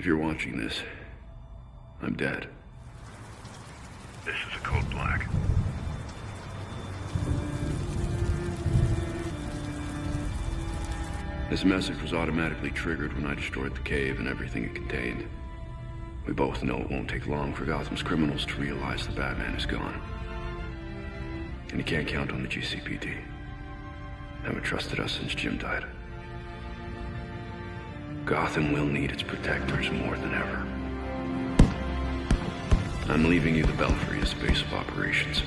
If you're watching this, I'm dead. This is a code black. This message was automatically triggered when I destroyed the cave and everything it contained. We both know it won't take long for Gotham's criminals to realize the Batman is gone. And you can't count on the GCPD. Haven't trusted us since Jim died. Gotham will need its protectors more than ever. I'm leaving you the Belfry as base of operations.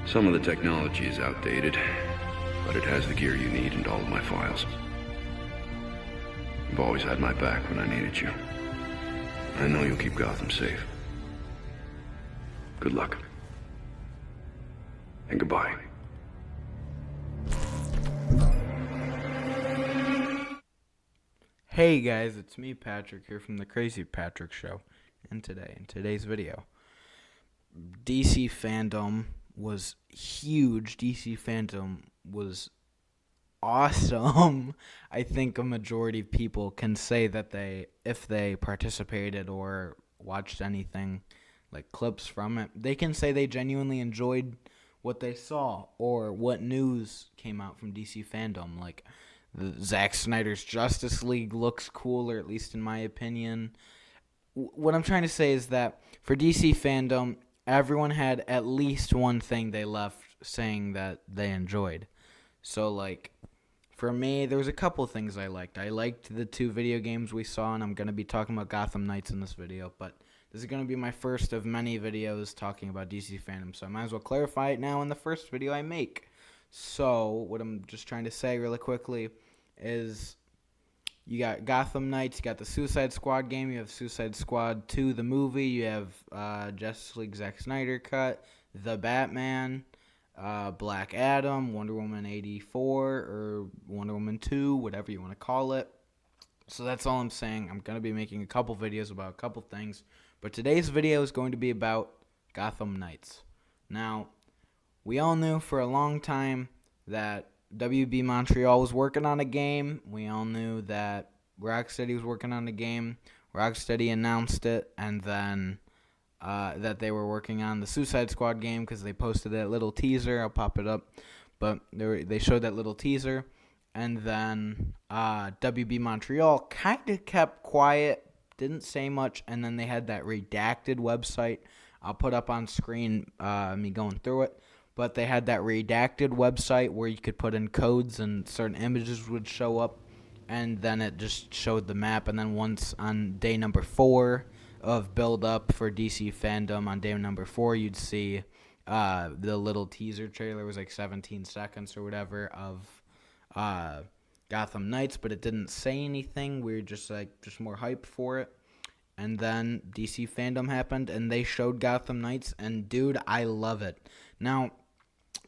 Some of the technology is outdated, but it has the gear you need and all of my files. You've always had my back when I needed you. I know you'll keep Gotham safe. Good luck. And goodbye. Hey guys, it's me, Patrick, here from the Crazy Patrick Show. And in today's video, DC fandom was huge. DC fandom was awesome. I think a majority of people can say that if they participated or watched anything, like clips from it, they can say they genuinely enjoyed what they saw or what news came out from DC fandom. Like, Zack Snyder's Justice League looks cool, or at least in my opinion. What I'm trying to say is that for DC fandom, everyone had at least one thing they left saying that they enjoyed. So, like, for me, there was a couple things I liked. I liked the 2 video games we saw, and I'm going to be talking about Gotham Knights in this video, but this is going to be my first of many videos talking about DC fandom, so I might as well clarify it now in the first video I make. So, what I'm just trying to say really quickly is you got Gotham Knights, you got the Suicide Squad game, you have Suicide Squad 2, the movie, you have Justice League Zack Snyder cut, The Batman, Black Adam, Wonder Woman 84, or Wonder Woman 2, whatever you want to call it. So that's all I'm saying. I'm going to be making a couple videos about a couple things, but today's video is going to be about Gotham Knights. Now, we all knew for a long time that WB Montreal was working on a game. We all knew that Rocksteady was working on a game. Rocksteady announced it, and then that they were working on the Suicide Squad game because they posted that little teaser. I'll pop it up. But they showed that little teaser, and then WB Montreal kind of kept quiet, didn't say much, and then they had that redacted website. I'll put up on screen me going through it. But they had that redacted website where you could put in codes and certain images would show up, and then it just showed the map. And then once on day number 4 of build-up for DC fandom, on day number 4, you'd see the little teaser trailer. It was like 17 seconds or whatever of Gotham Knights, but it didn't say anything. We were just more hyped for it. And then DC fandom happened, and they showed Gotham Knights, and dude, I love it. Now,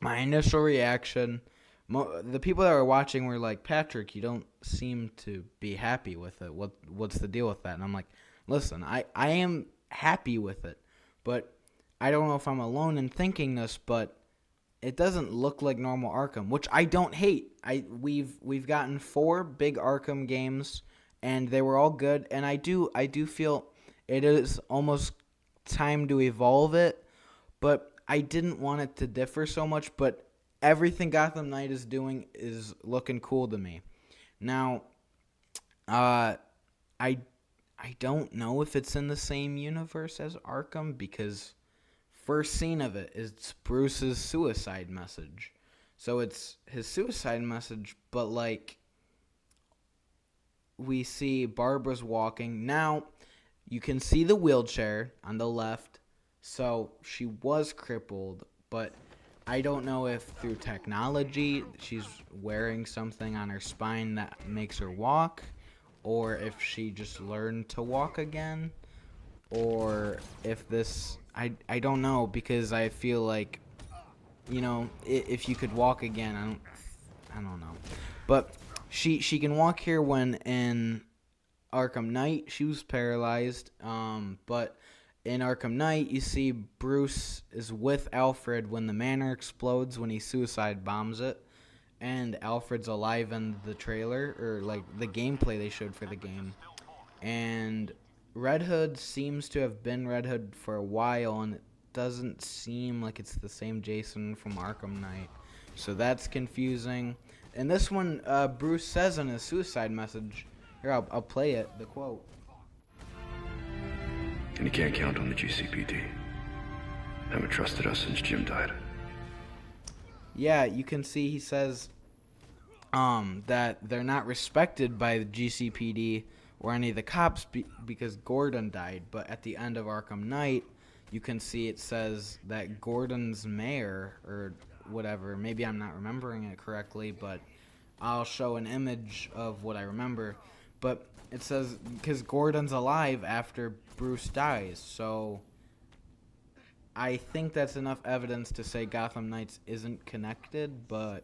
my initial reaction, the people that were watching were like, Patrick, you don't seem to be happy with it. What's the deal with that? And I'm like, listen, I am happy with it, but I don't know if I'm alone in thinking this, but it doesn't look like normal Arkham, which I don't hate. We've gotten 4 big Arkham games, and they were all good, and I do feel it is almost time to evolve it, but I didn't want it to differ so much, but everything Gotham Knight is doing is looking cool to me. Now, I don't know if it's in the same universe as Arkham, because first scene of it is Bruce's suicide message. So it's his suicide message, but like we see Barbara's walking. Now, you can see the wheelchair on the left. So she was crippled, but I don't know if through technology she's wearing something on her spine that makes her walk, or if she just learned to walk again, or if this, I don't know, because I feel like, you know, if you could walk again, I don't know. But she can walk here when in Arkham Knight she was paralyzed, but in Arkham Knight, you see Bruce is with Alfred when the manor explodes, when he suicide bombs it, and Alfred's alive in the trailer, or like the gameplay they showed for the game. And Red Hood seems to have been Red Hood for a while, and it doesn't seem like it's the same Jason from Arkham Knight. So that's confusing. And this one, Bruce says in his suicide message, here, I'll play it, the quote. And you can't count on the GCPD. Haven't trusted us since Jim died. Yeah, you can see he says that they're not respected by the GCPD or any of the cops because Gordon died. But at the end of Arkham Knight, you can see it says that Gordon's mayor or whatever, maybe I'm not remembering it correctly, but I'll show an image of what I remember. But it says because Gordon's alive after Bruce dies, so I think that's enough evidence to say Gotham Knights isn't connected, but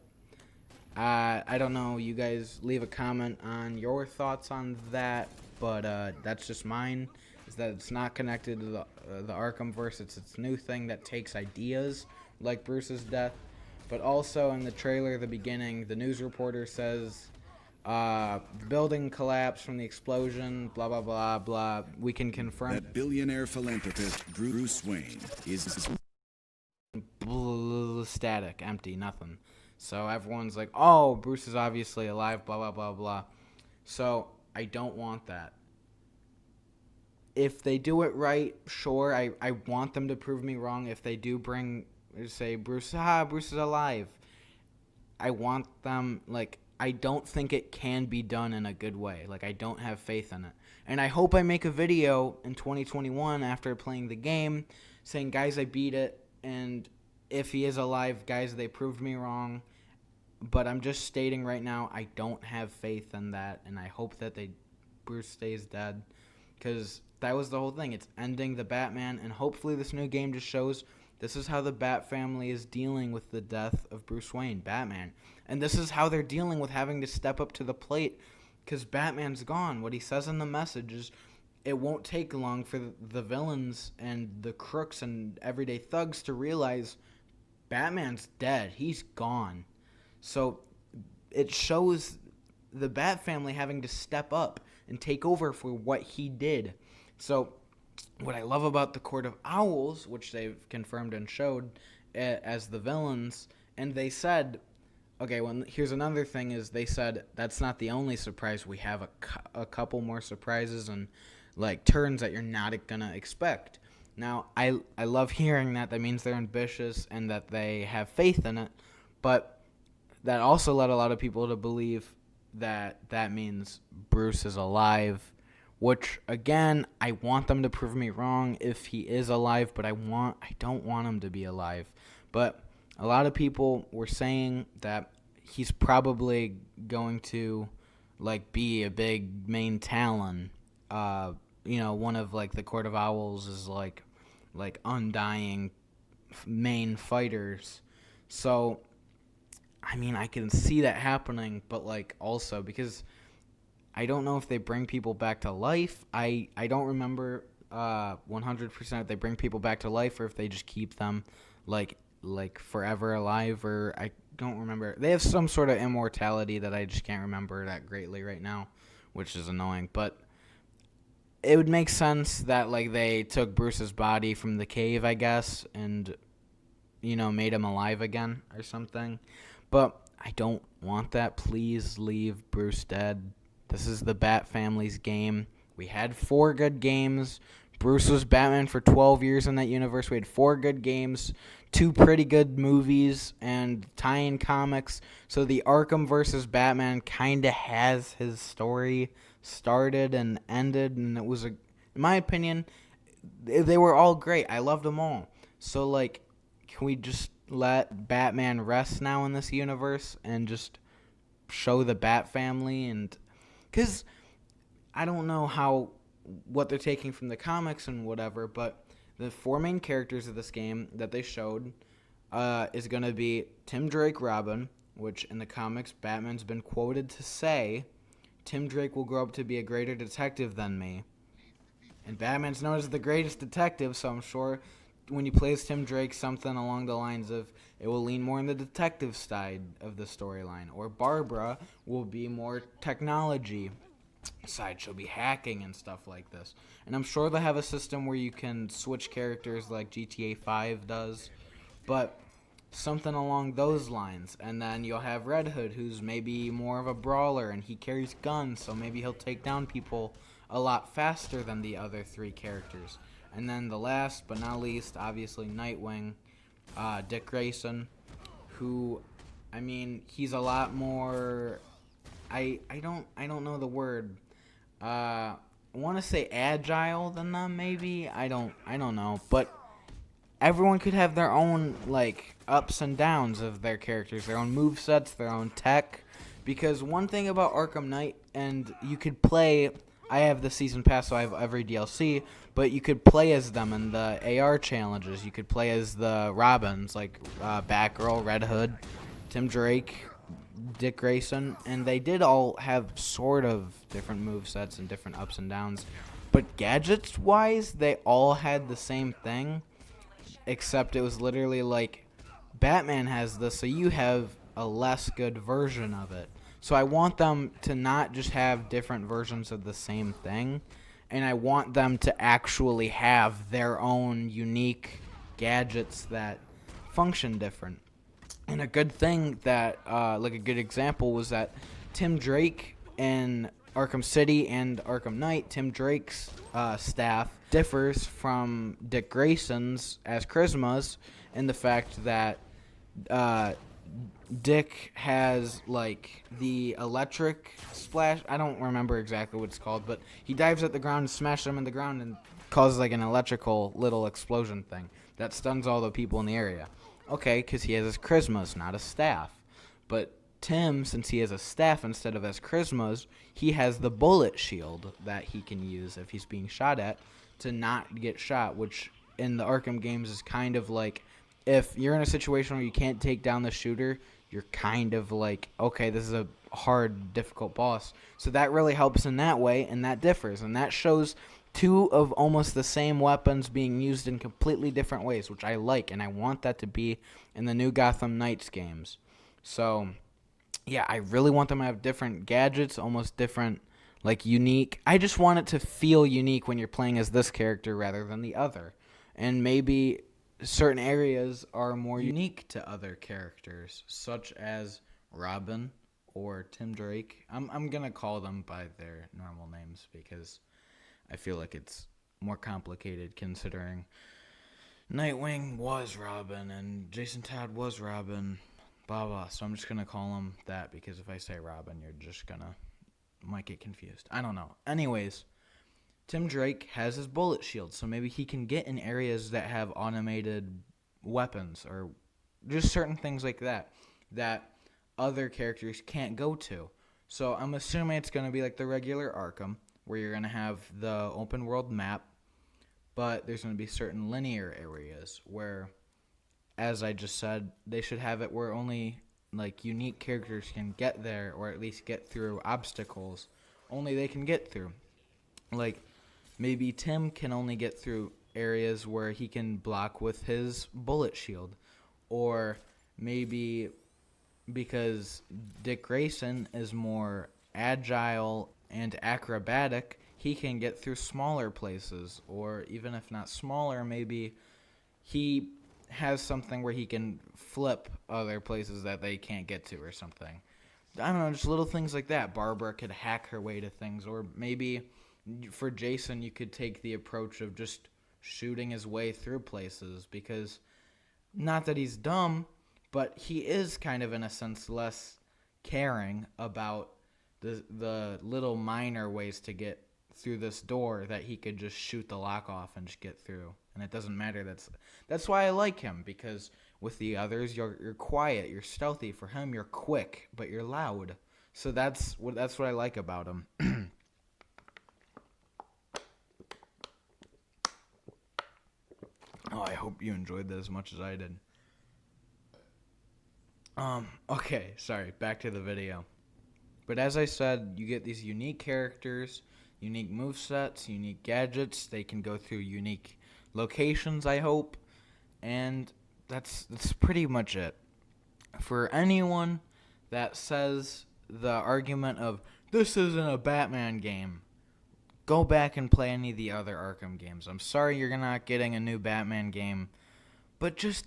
I don't know. You guys leave a comment on your thoughts on that, but that's just mine, is that it's not connected to the Arkhamverse. It's its new thing that takes ideas like Bruce's death. But also in the trailer at the beginning, the news reporter says, the building collapsed from the explosion, blah, blah, blah, blah. We can confirm that billionaire philanthropist Bruce Wayne is static, empty, nothing. So everyone's like, oh, Bruce is obviously alive, blah, blah, blah, blah. So I don't want that. If they do it right, sure, I want them to prove me wrong. If they do say, Bruce is alive, I want them, like, I don't think it can be done in a good way. Like, I don't have faith in it. And I hope I make a video in 2021 after playing the game saying, guys, I beat it, and if he is alive, guys, they proved me wrong. But I'm just stating right now, I don't have faith in that, and I hope that Bruce stays dead, because that was the whole thing. It's ending the Batman, and hopefully this new game just shows this is how the Bat family is dealing with the death of Bruce Wayne, Batman. And this is how they're dealing with having to step up to the plate because Batman's gone. What he says in the message is it won't take long for the villains and the crooks and everyday thugs to realize Batman's dead. He's gone. So it shows the Bat family having to step up and take over for what he did. So what I love about the Court of Owls, which they've confirmed and showed as the villains, and they said, okay, here's another thing is they said that's not the only surprise. We have a couple more surprises and like turns that you're not gonna expect. Now, I love hearing that. That means they're ambitious and that they have faith in it, but that also led a lot of people to believe that means Bruce is alive. Which, again, I want them to prove me wrong if he is alive, but I don't want him to be alive. But a lot of people were saying that he's probably going to, like, be a big main talon. One of, like, the Court of Owls is, like undying main fighters. So, I mean, I can see that happening, but, like, also because I don't know if they bring people back to life. I don't remember 100% if they bring people back to life or if they just keep them like forever alive, or I don't remember. They have some sort of immortality that I just can't remember that greatly right now, which is annoying. But it would make sense that like they took Bruce's body from the cave, I guess, and made him alive again or something. But I don't want that. Please leave Bruce dead. This is the Bat family's game. We had 4 good games. Bruce was Batman for 12 years in that universe. We had 4 good games, 2 pretty good movies, and tie-in comics. So the Arkham versus Batman kind of has his story started and ended, and it was, in my opinion, they were all great. I loved them all. So, like, can we just let Batman rest now in this universe and just show the Bat family? And because I don't know what they're taking from the comics and whatever, but the 4 main characters of this game that they showed is going to be Tim Drake Robin, which in the comics Batman's been quoted to say, Tim Drake will grow up to be a greater detective than me. And Batman's known as the greatest detective, so I'm sure when you play as Tim Drake, something along the lines of it will lean more in the detective side of the storyline. Or Barbara will be more technology. Sideshow be hacking and stuff like this. And I'm sure they'll have a system where you can switch characters like GTA 5 does, but something along those lines. And then you'll have Red Hood, who's maybe more of a brawler and he carries guns, so maybe he'll take down people a lot faster than the other three characters. And then the last but not least, obviously Nightwing, Dick Grayson, who, I mean, he's a lot more. I don't know the word. I want to say agile than them, maybe. I don't know, but everyone could have their own like ups and downs of their characters, their own movesets, their own tech. Because one thing about Arkham Knight, and you could play. I have the season pass, so I have every DLC. But you could play as them in the AR challenges. You could play as the Robins, like Batgirl, Red Hood, Tim Drake, Dick Grayson, and they did all have sort of different movesets and different ups and downs. But gadgets-wise, they all had the same thing, except it was literally like, Batman has this, so you have a less good version of it. So I want them to not just have different versions of the same thing, and I want them to actually have their own unique gadgets that function different. And a good thing that, like a good example, was that Tim Drake in Arkham City and Arkham Knight, Tim Drake's staff differs from Dick Grayson's as Charisma's in the fact that Dick has, like, the electric splash. I don't remember exactly what it's called, but he dives at the ground and smashes them in the ground and causes, like, an electrical little explosion thing that stuns all the people in the area. Okay, because he has his charismas, not a staff. But Tim, since he has a staff instead of his charismas, he has the bullet shield that he can use if he's being shot at to not get shot, which in the Arkham games is kind of like, if you're in a situation where you can't take down the shooter, you're kind of like, okay, this is a hard, difficult boss. So that really helps in that way, and that differs. And that shows two of almost the same weapons being used in completely different ways, which I like, and I want that to be in the new Gotham Knights games. So, yeah, I really want them to have different gadgets, almost different, like, unique. I just want it to feel unique when you're playing as this character rather than the other. And maybe certain areas are more unique to other characters, such as Robin or Tim Drake. I'm going to call them by their normal names because I feel like it's more complicated considering Nightwing was Robin and Jason Todd was Robin, blah, blah. So I'm just going to call him that because if I say Robin, you're just going to might get confused. I don't know. Anyways, Tim Drake has his bullet shield, so maybe he can get in areas that have automated weapons or just certain things like that that other characters can't go to. So I'm assuming it's going to be like the regular Arkham, where you're going to have the open world map, but there's going to be certain linear areas where, as I just said, they should have it where only like unique characters can get there, or at least get through obstacles only they can get through. Like, maybe Tim can only get through areas where he can block with his bullet shield. Or maybe because Dick Grayson is more agile and acrobatic, he can get through smaller places. Or even if not smaller, maybe he has something where he can flip other places that they can't get to or something. I don't know, just little things like that. Barbara could hack her way to things. Or maybe for Jason, you could take the approach of just shooting his way through places, because not that he's dumb, but he is kind of, in a sense, less caring about the little minor ways to get through this door that he could just shoot the lock off and just get through. And it doesn't matter. That's why I like him, because with the others, you're quiet, you're stealthy. For him, you're quick, but you're loud. So that's what I like about him. Oh, I hope you enjoyed that as much as I did. Okay, sorry, back to the video. But as I said, you get these unique characters, unique movesets, unique gadgets. They can go through unique locations, I hope. And that's pretty much it. For anyone that says the argument of this isn't a Batman game. Go back and play any of the other Arkham games. I'm sorry you're not getting a new Batman game, but just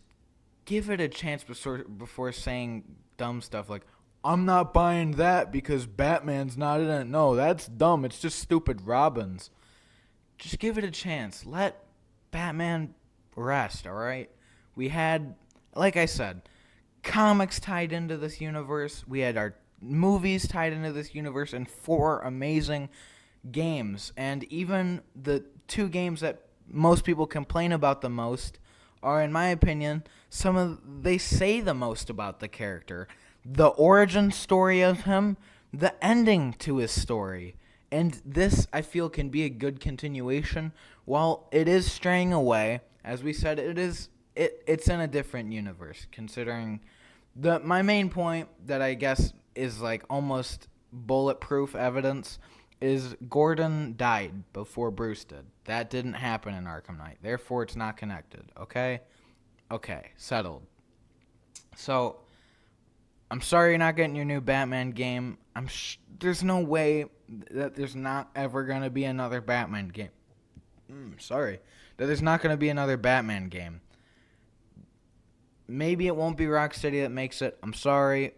give it a chance before saying dumb stuff like, I'm not buying that because Batman's not in it. No, that's dumb. It's just stupid Robins. Just give it a chance. Let Batman rest, alright? We had, like I said, comics tied into this universe. We had our movies tied into this universe and 4 amazing games. And even the 2 games that most people complain about the most are, in my opinion, they say the most about the character. The origin story of him, the ending to his story. And this, I feel, can be a good continuation. While it is straying away, as we said, it's in a different universe, considering my main point that I guess is like almost bulletproof evidence is Gordon died before Bruce did. That didn't happen in Arkham Knight. Therefore, it's not connected. Okay? Okay. Settled. So, I'm sorry you're not getting your new Batman game. There's no way that there's not ever going to be another Batman game. That there's not going to be another Batman game. Maybe it won't be Rocksteady that makes it. I'm sorry.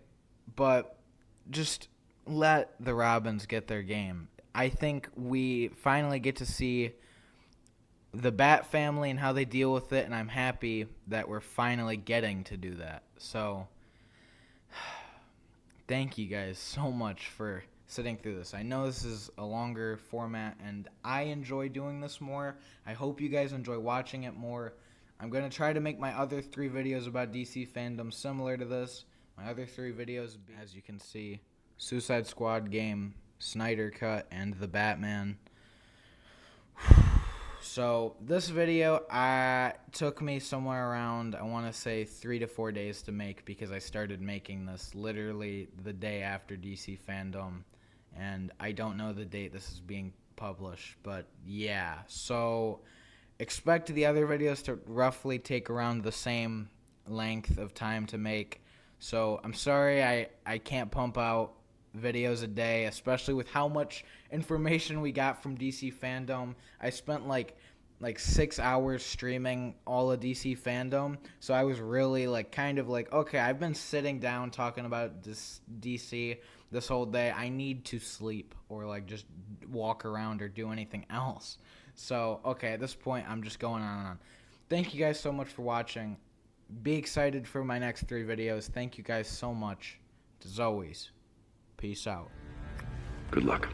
But just let the Robins get their game. I think we finally get to see the Bat family and how they deal with it, and I'm happy that we're finally getting to do that. So, thank you guys so much for sitting through this. I know this is a longer format, and I enjoy doing this more. I hope you guys enjoy watching it more. I'm going to try to make my other 3 videos about DC fandom similar to this. My other 3 videos, as you can see, Suicide Squad game, Snyder Cut, and the Batman. So this video took me somewhere around, I want to say 3 to 4 days to make, because I started making this literally the day after DC fandom, and I don't know the date this is being published, but yeah. So expect the other videos to roughly take around the same length of time to make. So I'm sorry I can't pump out videos a day, especially with how much information we got from DC fandom. I spent like 6 hours streaming all of DC fandom, so I was really okay, I've been sitting down talking about this DC this whole day. I need to sleep or just walk around or do anything else. So okay, at this point I'm just going on and on. Thank you guys so much for watching. Be excited for my next 3 videos. Thank you guys so much. As always, peace out. Good luck.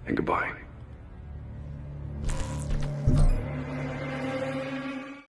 And goodbye.